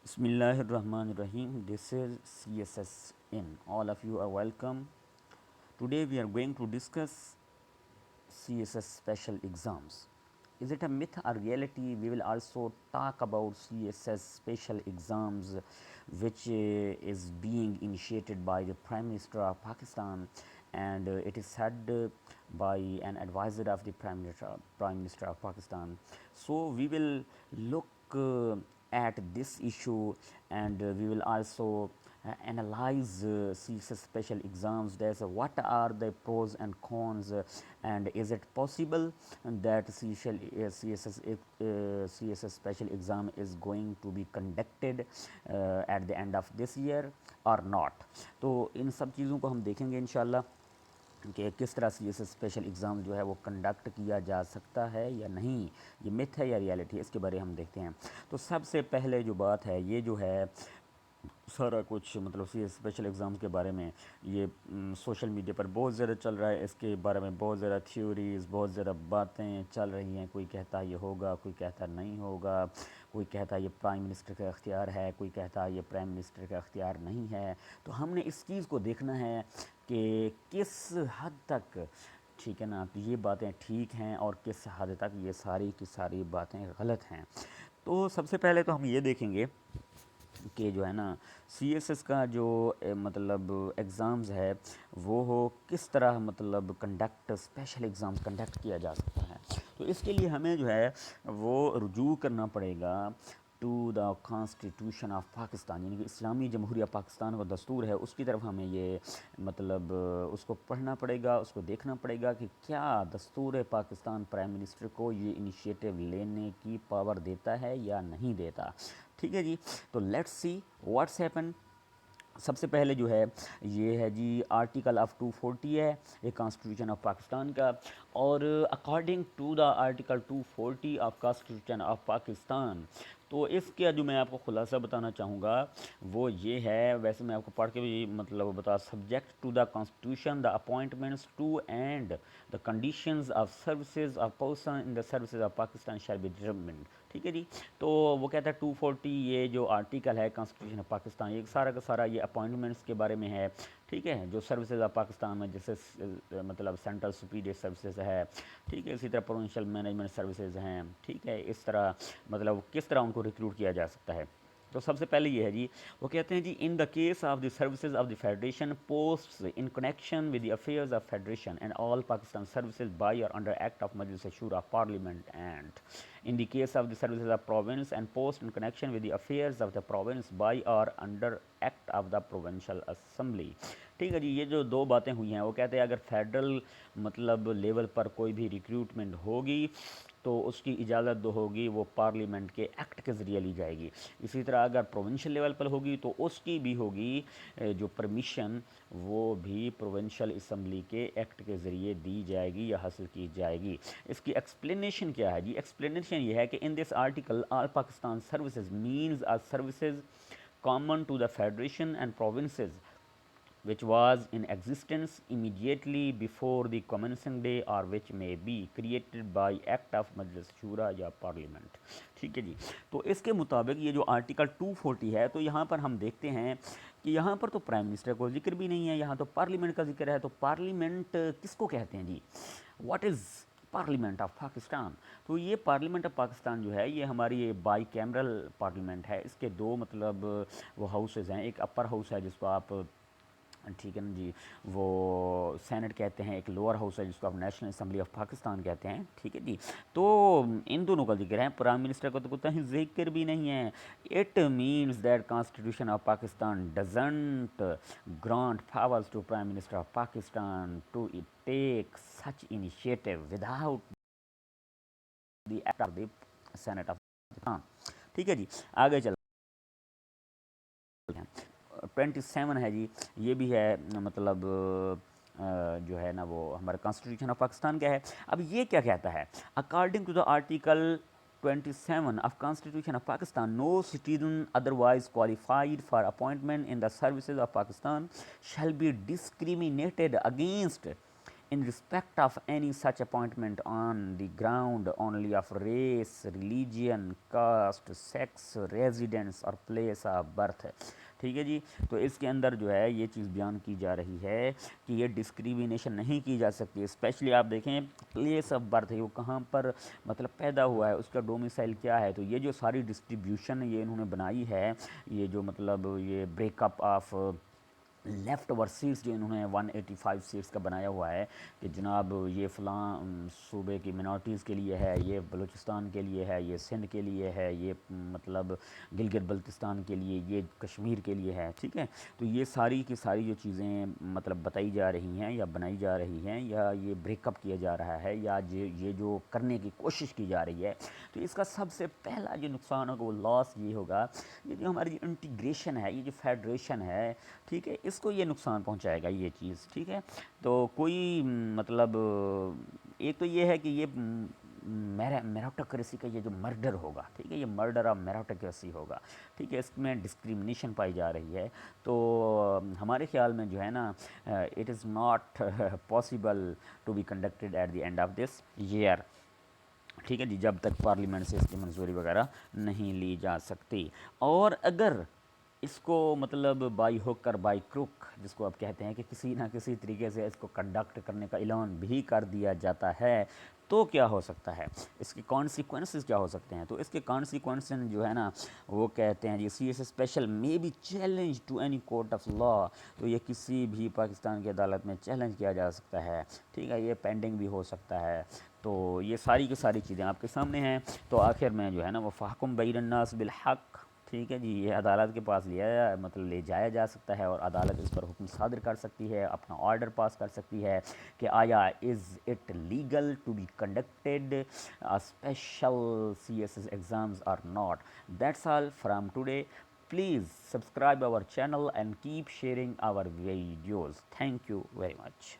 Bismillahirrahmanirrahim. This is CSS in. All of you are welcome. Today we are going to discuss CSS special exams. Is it a myth or reality? We will also talk about CSS special exams, which is being initiated by the Prime Minister of Pakistan, and it is said by an advisor of the Prime Minister of Pakistan. So we will look at this issue, and we will also analyze CSS special exams. There's what are the pros and cons, and is it possible that CSS special exam is going to be conducted at the end of this year or not. तो इन सब चीज़ों को हम देखेंगे इंशाल्लाह कि किस तरह से ये स्पेशल एग्ज़ाम जो है वो कंडक्ट किया जा सकता है या नहीं, ये मिथ है या रियलिटी है, इसके बारे हम देखते हैं। तो सबसे पहले जो बात है ये जो है सारा कुछ मतलब सी स्पेशल एग्ज़ाम के बारे में ये सोशल मीडिया पर बहुत ज़्यादा चल रहा है। इसके बारे में बहुत ज़्यादा थ्योरीज़, बहुत ज़्यादा बातें चल रही हैं। कोई कहता है ये होगा, कोई कहता है नहीं होगा, कोई कहता है ये प्राइम मिनिस्टर का इख्तियार है, कोई कहता है ये प्राइम मिनिस्टर का इख्तियार नहीं है। तो हमने इस चीज़ को देखना है कि किस हद तक, ठीक है ना, तो ये बातें ठीक हैं और किस हद तक ये सारी की सारी बातें गलत हैं। तो सबसे पहले तो हम ये देखेंगे कि जो है ना CSS का जो मतलब एग्ज़ाम्स है वो हो किस तरह मतलब कंडक्ट स्पेशल एग्ज़ाम कंडक्ट किया जा सकता है। तो इसके लिए हमें जो है वो रुजू करना पड़ेगा to the Constitution of Pakistan, यानी कि इस्लामी जमहूरिया पाकिस्तान का दस्तूर है, उसकी तरफ हमें ये मतलब उसको पढ़ना पड़ेगा, उसको देखना पड़ेगा कि क्या दस्तूर पाकिस्तान प्राइम मिनिस्टर को ये इनिशिएटिव लेने की पावर देता है या नहीं देता। ठीक है जी। तो लेट्स सी व्हाट्स हैपन। सबसे पहले जो है ये है जी आर्टिकल ऑफ 240 है ये कॉन्स्टिट्यूशन ऑफ पाकिस्तान का, और according to the article 240 of Constitution of Pakistan, तो इसका जो मैं आपको खुलासा बताना चाहूँगा वो ये है। वैसे मैं आपको पढ़ के भी मतलब बता, subject to the Constitution the appointments to and the conditions of services of person in the services of Pakistan shall be determined. ठीक है जी। तो वो कहता है 240 ये जो आर्टिकल है कॉन्स्टिट्यूशन ऑफ पाकिस्तान, ये सारा का सारा ये अपॉइंटमेंट्स के बारे में है। ठीक है, जो सर्विसेज ऑफ पाकिस्तान में जैसे मतलब सेंट्रल सुपीरियर सर्विसेज है, ठीक है, इसी तरह प्रोविंशियल मैनेजमेंट सर्विसेज हैं, ठीक है, इस तरह मतलब किस तरह उनको रिक्रूट किया जा सकता है। तो सबसे पहले ये है जी, वो कहते हैं जी in the case of the services of the federation posts in connection with the affairs of federation and all Pakistan services by और under act of Majlis Shura parliament, and in the case of the services of province and post in connection with the affairs of the province by or under act of the provincial assembly। ठीक है जी। ये जो दो बातें हुई हैं वो कहते हैं अगर फेडरल मतलब लेवल पर कोई भी रिक्रूटमेंट होगी तो उसकी इजाज़त जो होगी वो पार्लियामेंट के एक्ट के ज़रिए ली जाएगी। इसी तरह अगर प्रोविंशियल लेवल पर होगी तो उसकी भी होगी जो परमिशन वो भी प्रोविंशियल असम्बली के एक्ट के ज़रिए दी जाएगी या हासिल की जाएगी। इसकी एक्सप्लेनेशन क्या है जी? एक्सप्लेनेशन ये है कि in this article all Pakistan services means are services common to the federation and provinces which was in existence immediately before the commencing day or which may be created by act of majlis shura या parliament। ठीक है जी। तो इसके मुताबिक ये जो article 240 है, तो यहाँ पर हम देखते हैं कि यहाँ पर तो प्राइम मिनिस्टर को जिक्र भी नहीं है, यहाँ तो पार्लियामेंट का जिक्र है। तो पार्लियामेंट किसको कहते हैं जी? What is parliament of Pakistan? तो ये पार्लियामेंट ऑफ पाकिस्तान जो है ये हमारी ये बाई कैमरल पार्लियामेंट है। इसके दो मतलब वो हाउसेज हैं, एक अपर हाउस है जिसको आप, ठीक है ना जी, वो सेनेट कहते हैं, एक लोअर हाउस है जिसको आप नेशनल असम्बली ऑफ पाकिस्तान कहते हैं। ठीक है जी। तो इन दोनों का जिक्र है, प्राइम मिनिस्टर का तो कहीं जिक्र भी नहीं है। It means that Constitution of Pakistan doesn't grant powers to prime minister of Pakistan to take such initiative without the act of the Senate of Pakistan. ठीक है जी। आगे चल 27 है जी, ये भी है मतलब जो है ना वो हमारा कॉन्स्टिट्यूशन ऑफ पाकिस्तान का है। अब ये क्या कहता है? According to the article 27 of Constitution of Pakistan, no citizen otherwise qualified for appointment in the services of Pakistan shall be discriminated against in respect of any such appointment on the ground only of race, religion, caste, sex, residence or place of birth. ٹھیک ہے جی. تو اس کے اندر جو ہے یہ چیز بیان کی جا رہی ہے کہ یہ ڈسکریمنیشن نہیں کی جا سکتی. اسپیشلی آپ دیکھیں پلیس آف برتھ ہے وہ کہاں پر مطلب پیدا ہوا ہے, اس کا ڈومیسائل کیا ہے. تو یہ جو ساری ڈسٹریبیوشن یہ انہوں نے بنائی ہے, یہ جو مطلب یہ break up of leftover seats جو انہوں نے 185 سیٹس کا بنایا ہوا ہے کہ جناب یہ فلاں صوبے کی منارٹیز کے لیے ہے, یہ بلوچستان کے لیے ہے, یہ سندھ کے لیے ہے, یہ مطلب گلگت بلتستان کے لیے, یہ کشمیر کے لیے ہے. ٹھیک ہے, تو یہ ساری کی ساری جو چیزیں مطلب بتائی جا رہی ہیں یا بنائی جا رہی ہیں یا یہ بریک اپ کیا جا رہا ہے یا یہ جو کرنے کی کوشش کی جا رہی ہے, تو اس کا سب سے پہلا جو نقصان ہوگا وہ لاس یہ ہوگا, یہ جو ہماری انٹیگریشن ہے, یہ جو فیڈریشن ہے, ٹھیک ہے, اس کو یہ نقصان پہنچائے گا یہ چیز. ٹھیک ہے, تو کوئی مطلب ایک تو یہ ہے کہ یہ میراٹوکریسی کا یہ جو مرڈر ہوگا, ٹھیک ہے, یہ مرڈر آف میراٹوکریسی ہوگا. ٹھیک ہے, اس میں ڈسکریمنیشن پائی جا رہی ہے. تو ہمارے خیال میں جو ہے نا it is not possible to be conducted at the end of this year. ٹھیک ہے جی, جب تک پارلیمنٹ سے اس کی منظوری وغیرہ نہیں لی جا سکتی. اور اگر اس کو مطلب بائی ہوک اور بائی کروک جس کو آپ کہتے ہیں کہ کسی نہ کسی طریقے سے اس کو کنڈکٹ کرنے کا اعلان بھی کر دیا جاتا ہے, تو کیا ہو سکتا ہے, اس کے کانسیکوینسز کیا ہو سکتے ہیں. تو اس کے کانسیکوینسز جو ہے نا وہ کہتے ہیں جی C S special may be challenge to any court of law. تو یہ کسی بھی پاکستان کی عدالت میں چیلنج کیا جا سکتا ہے. ٹھیک ہے, یہ پینڈنگ بھی ہو سکتا ہے. تو یہ ساری کی ساری چیزیں آپ کے سامنے ہیں. تو آخر میں جو ہے نا وہ فاحکم بین الناس بالحق, ٹھیک ہے جی, یہ عدالت کے پاس مطلب لے جایا جا سکتا ہے اور عدالت اس پر حکم صادر کر سکتی ہے, اپنا آرڈر پاس کر سکتی ہے کہ آیا is it legal to be conducted special C S S exams are not. That's all from today. Please subscribe our channel and keep sharing our videos. Thank you very much.